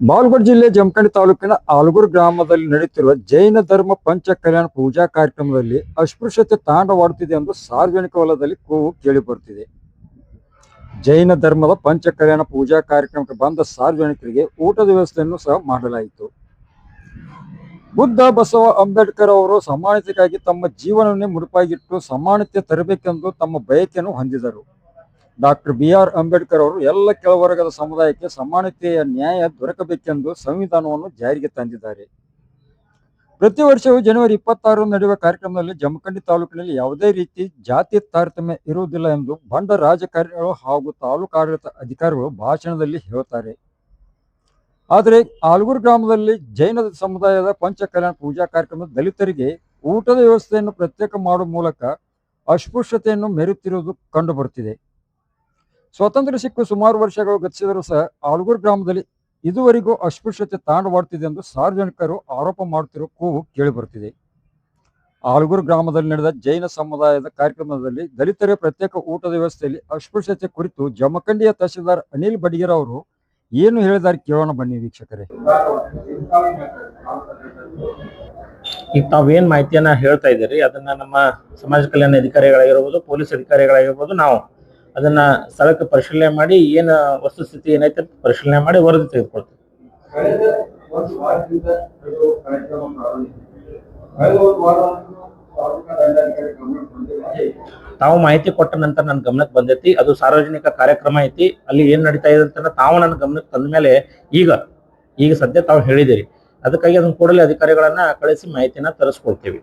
ಬಾಗಲಕೋಟೆ ಜಿಲ್ಲೆ ಜಮಖಂಡಿ ತಾಲೂಕಿನ ಆಲೂರು ಗ್ರಾಮದಲ್ಲಿ ನಡೆಯುತ್ತಿರುವ ಜೈನ ಧರ್ಮ ಪಂಚ ಕಲ್ಯಾಣ ಪೂಜಾ ಕಾರ್ಯಕ್ರಮದಲ್ಲಿ ಅಸ್ಪೃಶ್ಯತೆ ತಾಂಡವಾಡುತ್ತಿದೆ ಎಂದು ಸಾರ್ವಜನಿಕ ವಲಯದಲ್ಲಿ ಕೂಗು ಕೇಳಿಬರುತ್ತಿದೆ. ಜೈನ ಧರ್ಮದ ಪಂಚ ಕಲ್ಯಾಣ ಪೂಜಾ ಕಾರ್ಯಕ್ರಮಕ್ಕೆ ಬಂದ ಸಾರ್ವಜನಿಕರಿಗೆ ಊಟದ ವ್ಯವಸ್ಥೆಯನ್ನು ಸಹ ಮಾಡಲಾಯಿತು. ಬುದ್ಧ ಬಸವ ಅಂಬೇಡ್ಕರ್ ಅವರು ಸಮಾನತೆಗಾಗಿ ತಮ್ಮ ಜೀವನವನ್ನೇ ಮುಡುಪಾಗಿಟ್ಟು ಸಮಾನತೆ ತರಬೇಕೆಂದು ತಮ್ಮ ಬಯಕೆಯನ್ನು ಹೊಂದಿದರು. ಡಾಕ್ಟರ್ BR ಅಂಬೇಡ್ಕರ್ ಅವರು ಎಲ್ಲ ಕೆಳವರ್ಗದ ಸಮುದಾಯಕ್ಕೆ ಸಮಾನತೆಯ ನ್ಯಾಯ ದೊರಕಬೇಕೆಂದು ಸಂವಿಧಾನವನ್ನು ಜಾರಿಗೆ ತಂದಿದ್ದಾರೆ. ಪ್ರತಿ ವರ್ಷವೂ ಜನವರಿ 26 ನಡೆಯುವ ಕಾರ್ಯಕ್ರಮದಲ್ಲಿ ಜಮಖಂಡಿ ತಾಲೂಕಿನಲ್ಲಿ ಯಾವುದೇ ರೀತಿ ಜಾತಿ ತಾರತಮ್ಯ ಇರುವುದಿಲ್ಲ ಎಂದು ಬಂಡ ರಾಜಕಾರಣಿಗಳು ಹಾಗೂ ತಾಲೂಕು ಆಡಳಿತ ಅಧಿಕಾರಿಗಳು ಭಾಷಣದಲ್ಲಿ ಹೇಳುತ್ತಾರೆ. ಆದರೆ ಆಲೂರು ಗ್ರಾಮದಲ್ಲಿ ಜೈನ ಸಮುದಾಯದ ಪಂಚ ಕಲ್ಯಾಣ ಪೂಜಾ ಕಾರ್ಯಕ್ರಮ ದಲಿತರಿಗೆ ಊಟದ ವ್ಯವಸ್ಥೆಯನ್ನು ಪ್ರತ್ಯೇಕ ಮಾಡುವ ಮೂಲಕ ಅಸ್ಪೃಶ್ಯತೆಯನ್ನು ಮೆರೆಯುತ್ತಿರುವುದು ಕಂಡುಬರುತ್ತಿದೆ. ಸ್ವಾತಂತ್ರ್ಯ ಸಿಕ್ಕು ಸುಮಾರು ವರ್ಷಗಳು ಗತಿಸಿದರೂ ಸಹ ಆಲೂರು ಗ್ರಾಮದಲ್ಲಿ ಇದುವರೆಗೂ ಅಸ್ಪೃಶ್ಯತೆ ತಾಂಡವಾಡುತ್ತಿದೆ ಎಂದು ಸಾರ್ವಜನಿಕರು ಆರೋಪ ಮಾಡುತ್ತಿರುವ ಕೂಗು ಕೇಳಿಬರುತ್ತಿದೆ. ಆಲೂರು ಗ್ರಾಮದಲ್ಲಿ ನಡೆದ ಜೈನ ಸಮುದಾಯದ ಕಾರ್ಯಕ್ರಮದಲ್ಲಿ ದಲಿತರಿಗೆ ಪ್ರತ್ಯೇಕ ಊಟದ ವ್ಯವಸ್ಥೆಯಲ್ಲಿ ಅಸ್ಪೃಶ್ಯತೆ ಕುರಿತು ಜಮಖಂಡಿಯ ತಹಶೀಲ್ದಾರ್ ಅನಿಲ್ ಬಡಿಗೇರ್ ಅವರು ಏನು ಹೇಳಿದ್ದಾರೆ ಕೇಳೋಣ ಬನ್ನಿ ವೀಕ್ಷಕರೇ. ಈಗ ತಾವೇನ್ ಮಾಹಿತಿಯನ್ನ ಹೇಳ್ತಾ ಇದ್ದೀರಿ ಅದನ್ನ ನಮ್ಮ ಸಮಾಜ ಕಲ್ಯಾಣ ಅಧಿಕಾರಿಗಳಾಗಿರ್ಬೋದು, ಪೊಲೀಸ್ ಅಧಿಕಾರಿಗಳಾಗಿರ್ಬೋದು, ನಾವು ಅದನ್ನ ಸ್ಥಳಕ್ಕೆ ಪರಿಶೀಲನೆ ಮಾಡಿ ಏನು ವಸ್ತುಸ್ಥಿತಿ ಏನೈತೆ ಪರಿಶೀಲನೆ ಮಾಡಿ ವರದಿ ತೆಗೆದುಕೊಳ್ತೀವಿ. ತಾವು ಮಾಹಿತಿ ಕೊಟ್ಟ ನಂತರ ನನ್ನ ಗಮನಕ್ಕೆ ಬಂದೈತಿ. ಅದು ಸಾರ್ವಜನಿಕ ಕಾರ್ಯಕ್ರಮ ಐತಿ, ಅಲ್ಲಿ ಏನ್ ನಡೀತಾ ಇದೆ ಅಂತ ತಾವು ನನ್ನ ಗಮನಕ್ಕೆ ತಂದ ಮೇಲೆ ಈಗ ಸದ್ಯ ತಾವು ಹೇಳಿದಿರಿ, ಅದಕ್ಕಾಗಿ ಅದನ್ನ ಕೂಡಲೇ ಅಧಿಕಾರಿಗಳನ್ನ ಕಳಿಸಿ ಮಾಹಿತಿನ ತರಿಸ್ಕೊಳ್ತೀವಿ.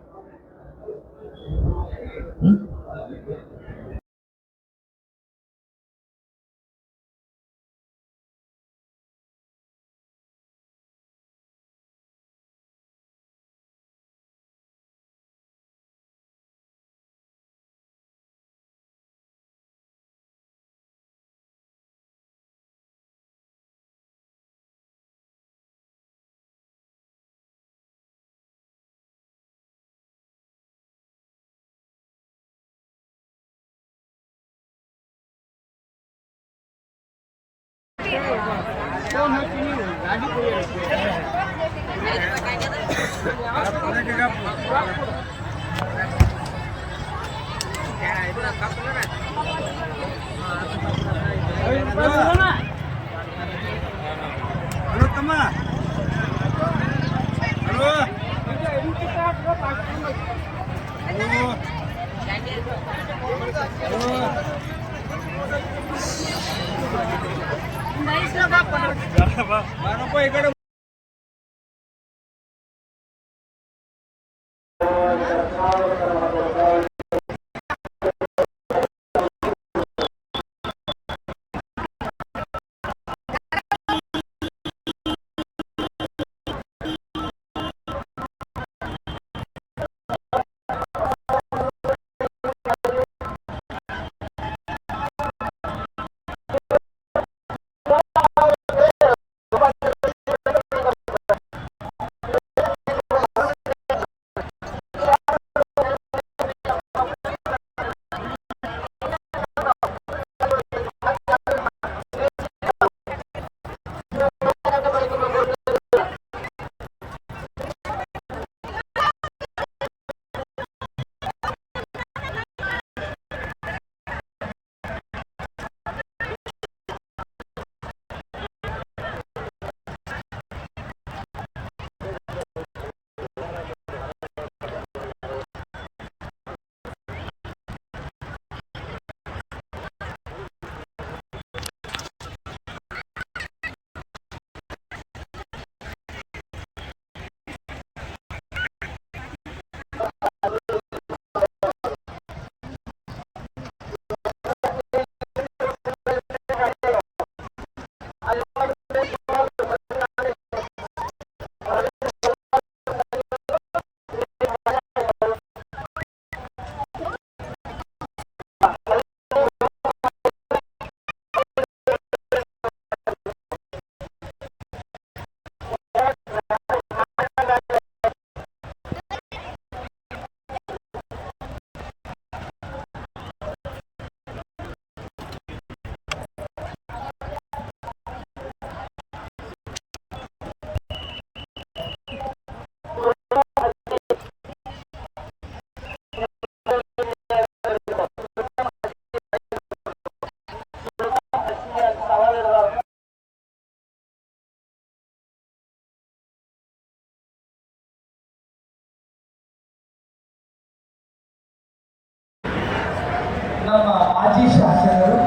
ನಮ್ಮ ಮಾಜಿ ಶಾಸಕರು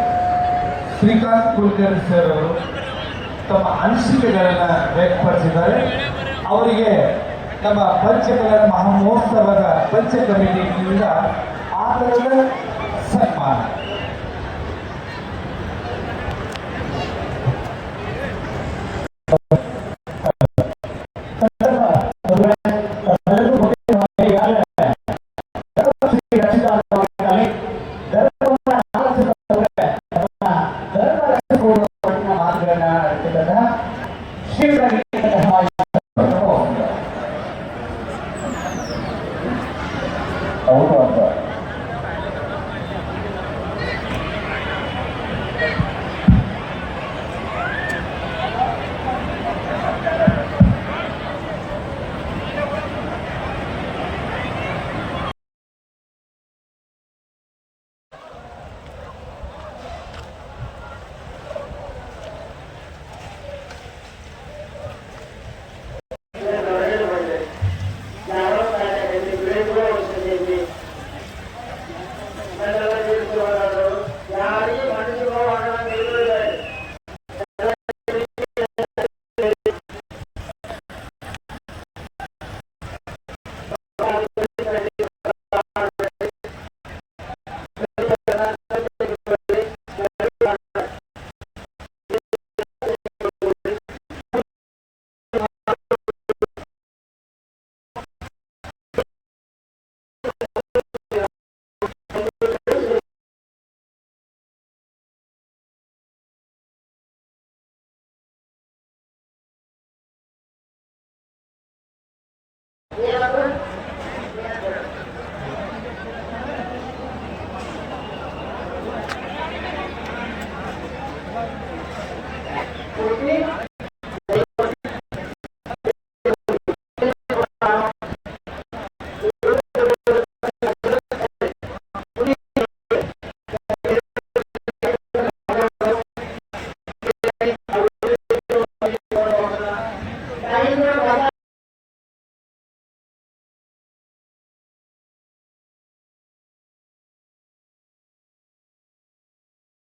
ಶ್ರೀಕಾಂತ್ ಕುಲಕರ್ಣಿ ಸರ್ ಅವರು ತಮ್ಮ ಅನಿಸಿಕೆಗಳನ್ನು ವ್ಯಕ್ತಪಡಿಸಿದ್ದಾರೆ. ಅವರಿಗೆ ನಮ್ಮ ಪಂಚಕಲ್ಯಾಣ ಮಹಾಮಹೋತ್ಸವದ ಪಂಚ ಕಮಿಟಿಯಿಂದ ಆದರದ ಸನ್ಮಾನ. ಹೌದು ಅಂತ